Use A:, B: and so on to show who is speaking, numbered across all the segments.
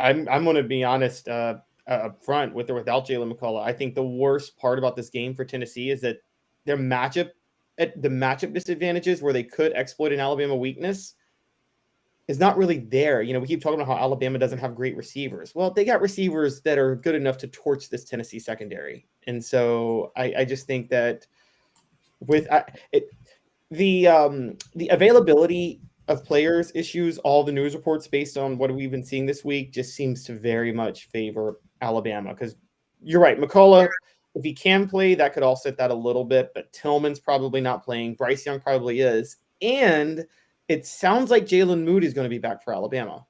A: I'm going to be honest up front with or without Jalen McCullough. I think the worst part about this game for Tennessee is that their matchup disadvantages where they could exploit an Alabama weakness is not really there. We keep talking about how Alabama doesn't have great receivers. Well, they got receivers that are good enough to torch this Tennessee secondary. And so I just think that with the availability of players issues, all the news reports based on what we've been seeing this week just seems to very much favor Alabama. Because you're right, McCullough, if he can play, that could offset that a little bit. But Tillman's probably not playing. Bryce Young probably is. And it sounds like Jalen Moody is going to be back for Alabama.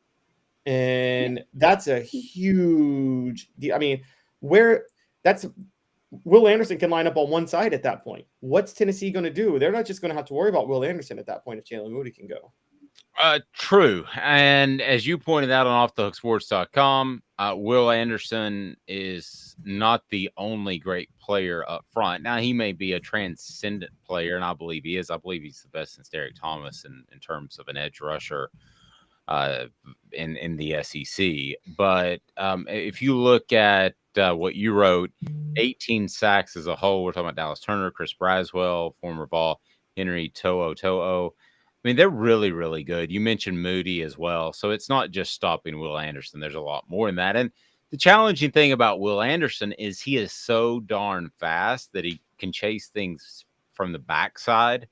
A: And that's a huge deal. I mean, Will Anderson can line up on one side at that point. What's Tennessee going to do? They're not just going to have to worry about Will Anderson at that point if Jalen Moody can go.
B: True. And as you pointed out on offthehooksports.com, Will Anderson is not the only great player up front. Now, he may be a transcendent player, and I believe he is. I believe he's the best since Derek Thomas in terms of an edge rusher in the SEC. But if you look at what you wrote, 18 sacks as a whole, we're talking about Dallas Turner, Chris Braswell, former Vol, Henry To'o. I mean, they're really, really good. You mentioned Moody as well. So it's not just stopping Will Anderson. There's a lot more than that. And the challenging thing about Will Anderson is he is so darn fast that he can chase things from the backside.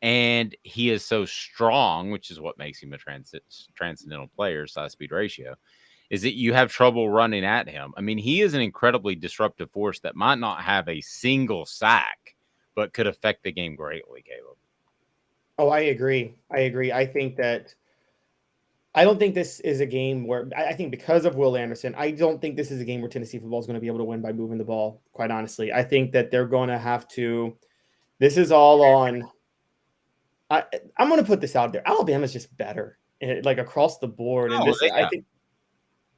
B: And he is so strong, which is what makes him a transcendental player, size speed ratio, is that you have trouble running at him. I mean, he is an incredibly disruptive force that might not have a single sack, but could affect the game greatly, Caleb.
A: Oh, I agree. I don't think this is a game where I think because of Will Anderson, I don't think this is a game where Tennessee football is going to be able to win by moving the ball. Quite honestly, I think that they're going to have to. This is all on. I'm going to put this out there. Alabama's just better, like across the board. And I think,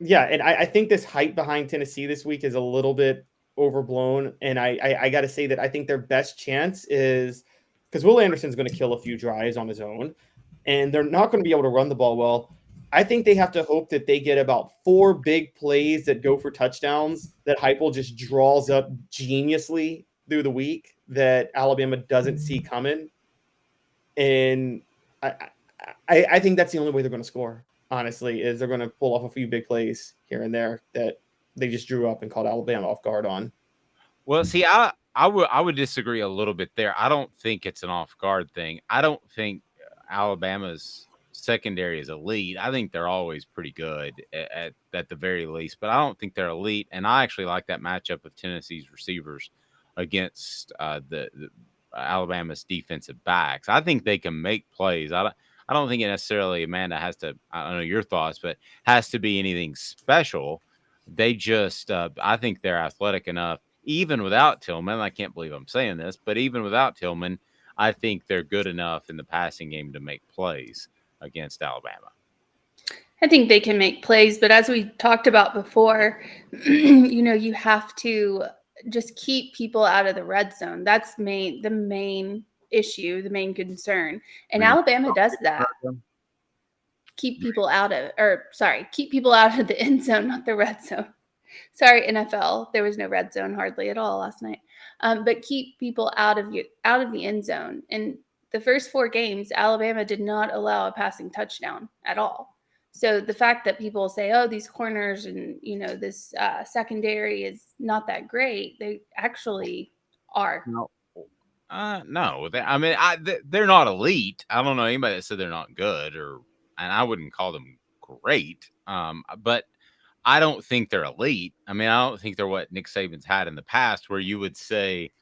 A: yeah, and I think this hype behind Tennessee this week is a little bit overblown. And I got to say that I think their best chance is because Will Anderson's going to kill a few drives on his own, and they're not going to be able to run the ball well. I think they have to hope that they get about 4 big plays that go for touchdowns that Heupel just draws up geniusly through the week that Alabama doesn't see coming. And I think that's the only way they're going to score, honestly, is they're going to pull off a few big plays here and there that they just drew up and caught Alabama off guard on.
B: Well, see, I would disagree a little bit there. I don't think it's an off guard thing. I don't think Alabama's secondary is elite. I think they're always pretty good at the very least, but I don't think they're elite. And I actually like that matchup of Tennessee's receivers against the Alabama's defensive backs. I think they can make plays. I don't think it necessarily, Amanda, has to, I don't know your thoughts, but has to be anything special. They just, I think they're athletic enough, even without Tillman. I can't believe I'm saying this, but even without Tillman, I think they're good enough in the passing game to make plays against Alabama.
C: I think they can make plays, but as we talked about before, you have to just keep people out of the red zone. That's the main issue, the main concern. And Alabama does that. Keep people out of the end zone, not the red zone. Sorry, NFL. There was no red zone hardly at all last night. But keep people out of the end zone. And the first 4 games, Alabama did not allow a passing touchdown at all. So the fact that people say, "Oh, these corners and this secondary is not that great," they actually are.
B: No, they're not elite. I don't know anybody that said they're not good, and I wouldn't call them great. But I don't think they're elite. I mean, I don't think they're what Nick Saban's had in the past, where you would say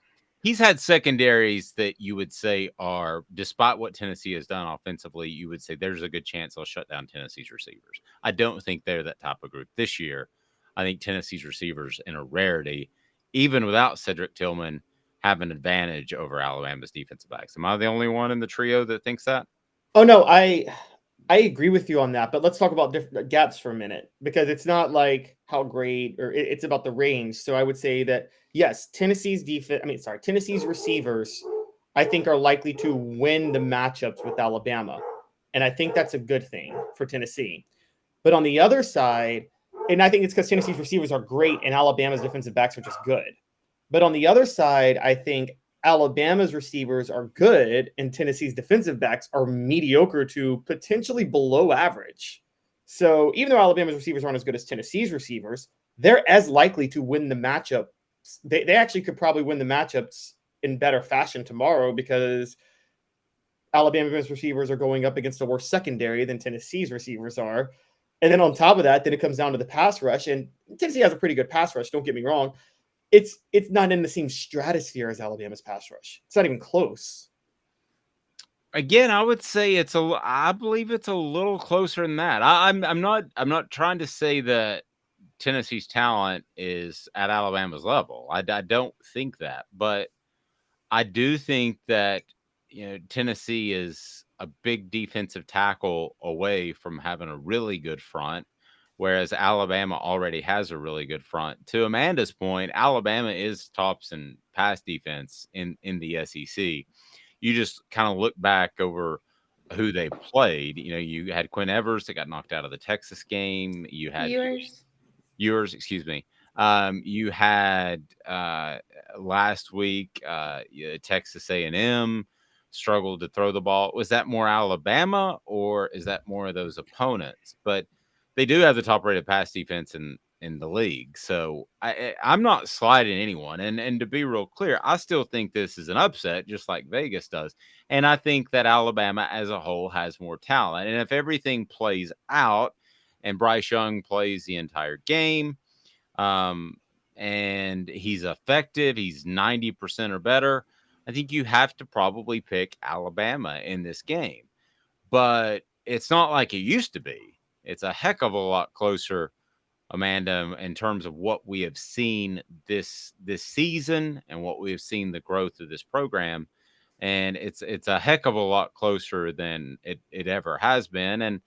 B: he's had secondaries that you would say are, despite what Tennessee has done offensively, you would say there's a good chance they'll shut down Tennessee's receivers. I don't think they're that type of group this year. I think Tennessee's receivers, in a rarity, even without Cedric Tillman, have an advantage over Alabama's defensive backs. Am I the only one in the trio that thinks that?
A: Oh, no, I agree with you on that, but let's talk about different gaps for a minute, because it's not like how great, or it's about the range. So I would say that, yes, Tennessee's receivers, I think, are likely to win the matchups with Alabama. And I think that's a good thing for Tennessee. But on the other side, And I think it's because Tennessee's receivers are great and Alabama's defensive backs are just good. But on the other side, I think Alabama's receivers are good and Tennessee's defensive backs are mediocre to potentially below average. So even though Alabama's receivers aren't as good as Tennessee's receivers, they're as likely to win the matchup. They actually could probably win the matchups in better fashion tomorrow because Alabama's receivers are going up against a worse secondary than Tennessee's receivers are. And then on top of that, then it comes down to the pass rush. And Tennessee has a pretty good pass rush, don't get me wrong. It's not in the same stratosphere as Alabama's pass rush. It's not even close.
B: Again, I would say I believe it's a little closer than that. I'm not trying to say that Tennessee's talent is at Alabama's level. I don't think that, but I do think that Tennessee is a big defensive tackle away from having a really good front, whereas Alabama already has a really good front. To Amanda's point, Alabama is tops in pass defense in the SEC. You just kind of look back over who they played. You had Quinn Evers that got knocked out of the Texas game. You had Ewers, excuse me. You had last week Texas A&M struggled to throw the ball. Was that more Alabama or is that more of those opponents? But they do have the top-rated pass defense in the league. So I'm not sliding anyone. And to be real clear, I still think this is an upset, just like Vegas does. And I think that Alabama as a whole has more talent. And if everything plays out and Bryce Young plays the entire game, and he's effective, he's 90% or better, I think you have to probably pick Alabama in this game. But it's not like it used to be. It's a heck of a lot closer, Amanda, in terms of what we have seen this season and what we have seen the growth of this program. And it's a heck of a lot closer than it ever has been. And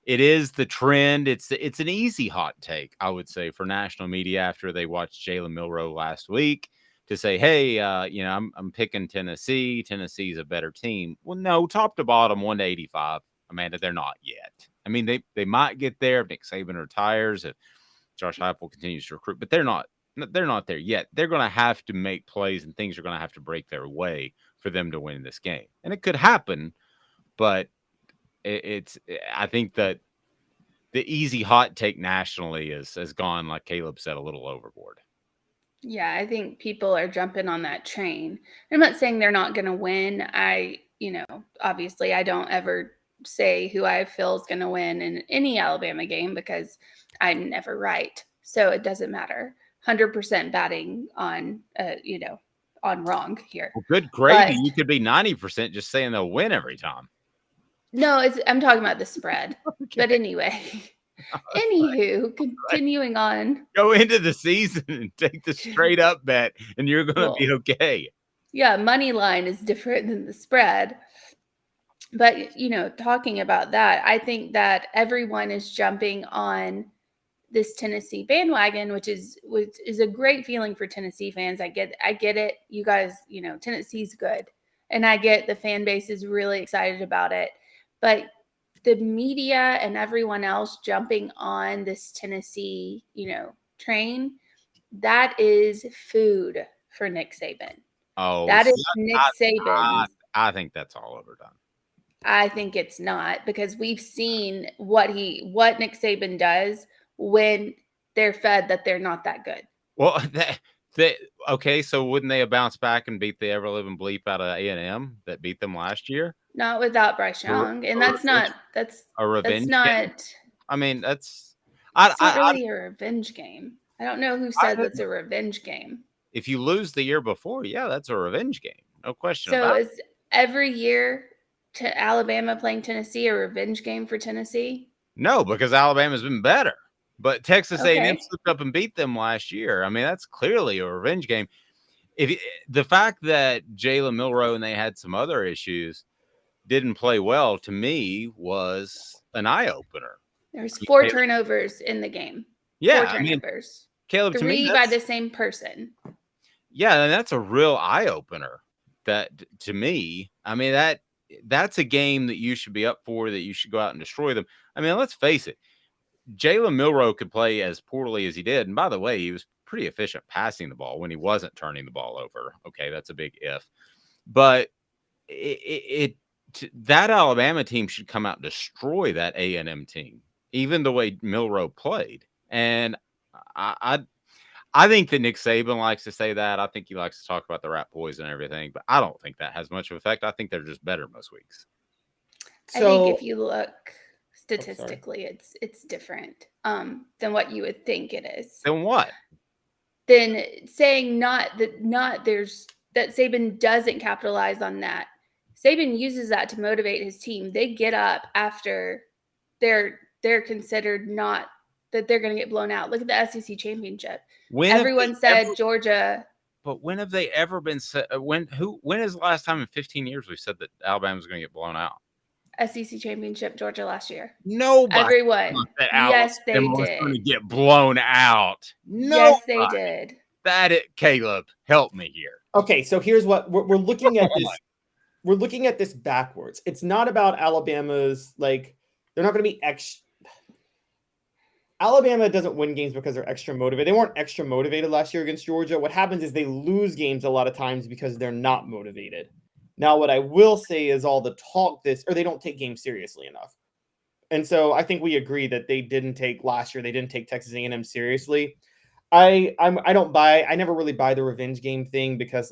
B: it is the trend. It's an easy hot take, I would say, for national media after they watched Jalen Milroe last week to say, hey, I'm picking Tennessee. Tennessee's a better team. Well, no, top to bottom, 1 to 85. Amanda, they're not yet. I mean, they might get there if Nick Saban retires, if Josh Heupel continues to recruit, but they're not there yet. They're going to have to make plays and things are going to have to break their way for them to win this game. And it could happen, but I think that the easy hot take nationally has gone, like Caleb said, a little overboard.
C: Yeah, I think people are jumping on that train. I'm not saying they're not going to win. Obviously I don't ever say who I feel is going to win in any Alabama game because I'm never right. So it doesn't matter. 100% batting on, on wrong here.
B: Well, good gravy. You could be 90% just saying they'll win every time.
C: No, I'm talking about the spread. Okay. But anyway, anywho, continuing on.
B: Go into the season and take the straight up bet, and you're going to be okay.
C: Yeah, money line is different than the spread. But, talking about that, I think that everyone is jumping on this Tennessee bandwagon, which is a great feeling for Tennessee fans. I get it. You guys, Tennessee's good. And I get the fan base is really excited about it. But the media and everyone else jumping on this Tennessee, train, that is food for Nick Saban.
B: Oh,
C: that is Nick Saban.
B: I think that's all overdone.
C: I think it's not, because we've seen what Nick Saban does when they're fed that they're not that good.
B: Well, okay, so wouldn't they have bounced back and beat the ever living bleep out of A&M that beat them last year?
C: Not without Bryce Young, and that's
B: a revenge.
C: That's not.
B: Game? I mean,
C: it's not really a revenge game. I don't know who said that's a revenge game.
B: If you lose the year before, yeah, that's a revenge game, no question about it.
C: So is every year to Alabama playing Tennessee a revenge game for Tennessee?
B: No, because Alabama's been better. But Texas A&M slipped up and beat them last year. I mean, that's clearly a revenge game. The fact that Jalen Milroe and they had some other issues didn't play well, to me, was an eye-opener.
C: There's 4 turnovers in the game.
B: Yeah,
C: 4 turnovers.
B: Caleb,
C: 3
B: to me,
C: by the same person.
B: Yeah, and that's a real eye-opener. That, to me, I mean, that's a game that you should be up for, that you should go out and destroy them. I mean, let's face it. Jalen Milroe could play as poorly as he did, and by the way, he was pretty efficient passing the ball when he wasn't turning the ball over. Okay, that's a big if. But that Alabama team should come out and destroy that A&M team, even the way Milroe played. And I think that Nick Saban likes to say that. I think he likes to talk about the rat poison and everything, but I don't think that has much of an effect. I think they're just better most weeks.
C: I think if you look statistically, it's different than what you would think it is.
B: Then what?
C: Then saying that Saban doesn't capitalize on that. Saban uses that to motivate his team. They get up after they're considered not that they're going to get blown out. Look at the SEC championship. Everyone said Georgia.
B: But when have they ever been said? When is the last time in 15 years we said that Alabama was going to get blown out?
C: SEC championship, Georgia last year.
B: Nobody.
C: Everyone. Yes, they did.
B: Was going to get blown out.
C: Yes, they did.
B: Caleb, help me here.
A: Okay, so here's what we're looking at this. We're looking at this backwards. It's not about Alabama's, like, they're not going to be Alabama doesn't win games because they're extra motivated. They weren't extra motivated last year against Georgia. What happens is they lose games a lot of times because they're not motivated. Now, what I will say is all the talk they don't take games seriously enough. And so I think we agree that they didn't take Texas A&M seriously. I never really buy the revenge game thing because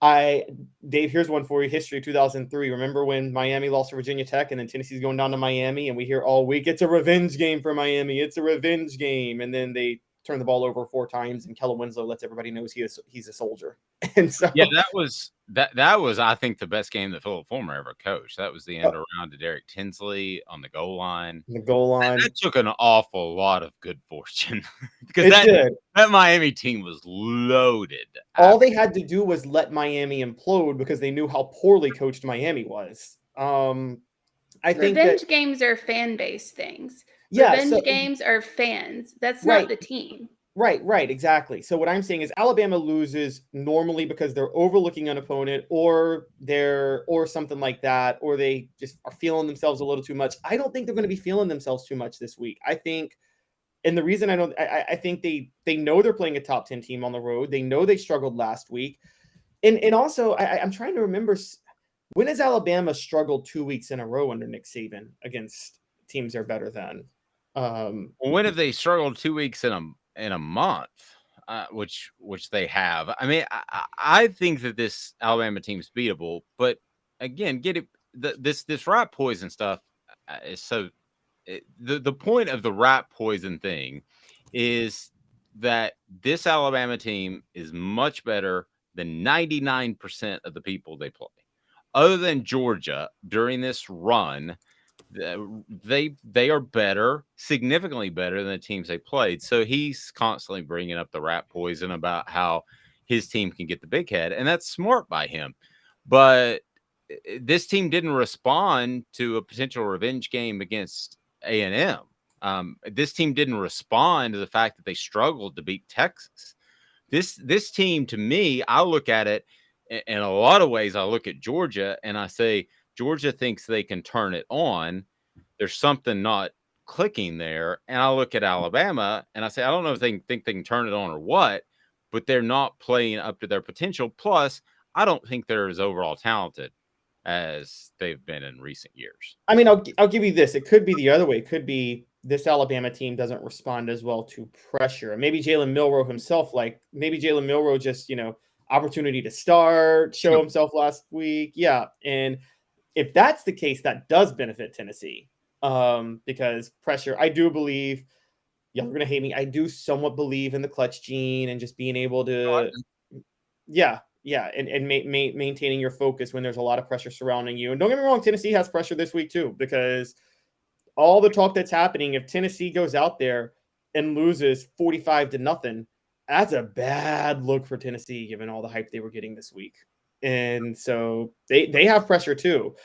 A: Dave, here's one for you. History 2003. Remember when Miami lost to Virginia Tech and then Tennessee's going down to Miami and we hear all week, it's a revenge game for Miami. It's a revenge game. And then they turn the ball over 4 times and Kellen Winslow lets everybody know he's a soldier. And so
B: that was I think the best game that Philip Fulmer ever coached. That was the end around to Derek Tinsley on the goal line. That took an awful lot of good fortune because that Miami team was loaded.
A: All they had to do was let Miami implode because they knew how poorly coached Miami was. I think
C: revenge games are fan base things.
A: Yeah,
C: revenge games are fans. That's not the team.
A: Right, exactly. So what I'm saying is Alabama loses normally because they're overlooking an opponent or something like that, or they just are feeling themselves a little too much. I don't think they're going to be feeling themselves too much this week. I think, and the reason I think they know they're playing a top 10 team on the road. They know they struggled last week. And also I'm trying to remember, when has Alabama struggled 2 weeks in a row under Nick Saban against teams they're better than?
B: When have they struggled 2 weeks in a month, which they have? I mean, I think that this Alabama team is beatable, but again, this rat poison stuff is the point of the rat poison thing is that this Alabama team is much better than 99% of the people they play. Other than Georgia during this run, they are better, significantly better than the teams they played. So he's constantly bringing up the rat poison about how his team can get the big head, and that's smart by him. But this team didn't respond to a potential revenge game against A&M. This team didn't respond to the fact that they struggled to beat Texas. This team, to me, I look at it in a lot of ways. I look at Georgia and I say, Georgia thinks they can turn it on. There's something not clicking there. And I look at Alabama and I say, I don't know if they think they can turn it on or what, but they're not playing up to their potential. Plus, I don't think they're as overall talented as they've been in recent years.
A: I mean, I'll give you this. It could be the other way. It could be this Alabama team doesn't respond as well to pressure. Maybe Jalen Milroe himself, just, opportunity to start, show himself last week. Yeah. And if that's the case, that does benefit Tennessee because pressure, I do believe, y'all are going to hate me, I do somewhat believe in the clutch gene and just being able to, and maintaining your focus when there's a lot of pressure surrounding you. And don't get me wrong, Tennessee has pressure this week too, because all the talk that's happening, if Tennessee goes out there and loses 45-0, that's a bad look for Tennessee, given all the hype they were getting this week. And so they have pressure too.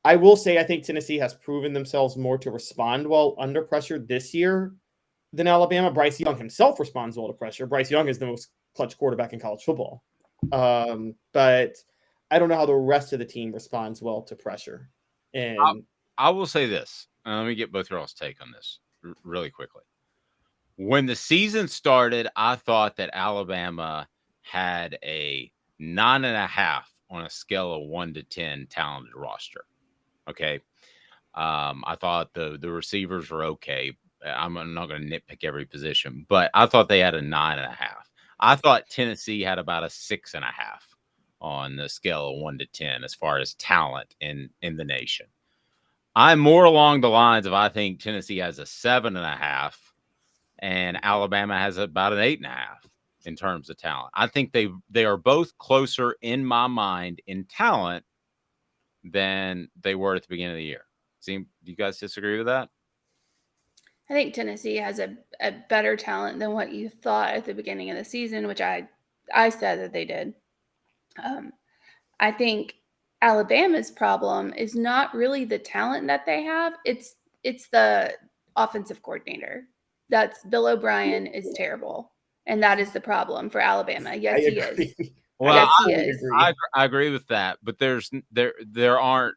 A: I will say I think Tennessee has proven themselves more to respond well under pressure this year than Alabama. Bryce Young himself responds well to pressure. Bryce Young is the most clutch quarterback in college football. But I don't know how the rest of the team responds well to pressure. And
B: I will say this. Let me get both of y'all's take on this really quickly. When the season started, I thought that Alabama had a 9.5 on a scale of 1 to 10 talented roster. Okay. I thought the receivers were okay. I'm not going to nitpick every position, but I thought they had a 9.5. I thought Tennessee had about a 6.5 on the scale of 1 to 10 as far as talent in the nation. I'm more along the lines of I think Tennessee has a 7.5 and Alabama has about an 8.5 in terms of talent. I think they are both closer in my mind in talent than they were at the beginning of the year. Do you guys disagree with that?
C: I think Tennessee has a better talent than what you thought at the beginning of the season, which I said that they did. I think Alabama's problem is not really the talent that they have. It's the offensive coordinator. That's Bill O'Brien is terrible. And that is the problem for Alabama. Yes, he is.
B: Well,
C: yes, he is.
B: I agree with that, but there aren't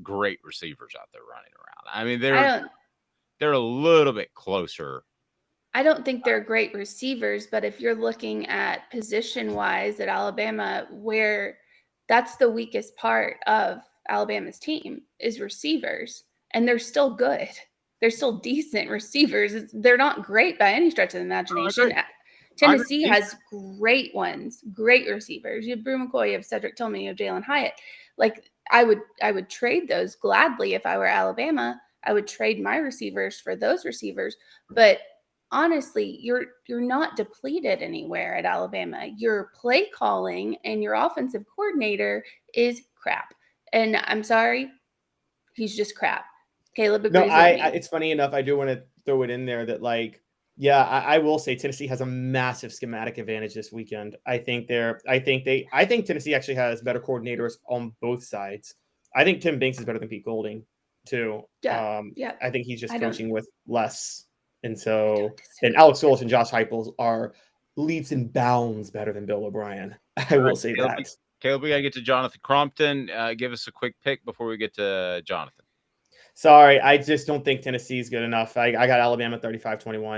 B: great receivers out there running around. I mean, they're a little bit closer.
C: I don't think they're great receivers, but if you're looking at position-wise at Alabama, where that's the weakest part of Alabama's team is receivers, and they're still good. They're still decent receivers. They're not great by any stretch of the imagination. Tennessee has great ones, great receivers. You have Brew McCoy, you have Cedric Tillman, you have Jalen Hyatt. Like I would trade those gladly if I were Alabama. I would trade my receivers for those receivers, but honestly, you're not depleted anywhere at Alabama. Your play calling and your offensive coordinator is crap. And I'm sorry, he's just crap. Caleb agrees with me.
A: It's funny enough. I do want to throw it in there that I will say Tennessee has a massive schematic advantage this weekend. I think Tennessee actually has better coordinators on both sides. I think Tim Banks is better than Pete Golding too.
C: Yeah.
A: I think he's just coaching with less. And Alex Solis and Josh Heupel are leaps and bounds better than Bill O'Brien. I will say that.
B: Caleb, we got to get to Jonathan Crompton. Give us a quick pick before we get to Jonathan.
A: Sorry, I just don't think Tennessee's good enough. I got Alabama 35-21.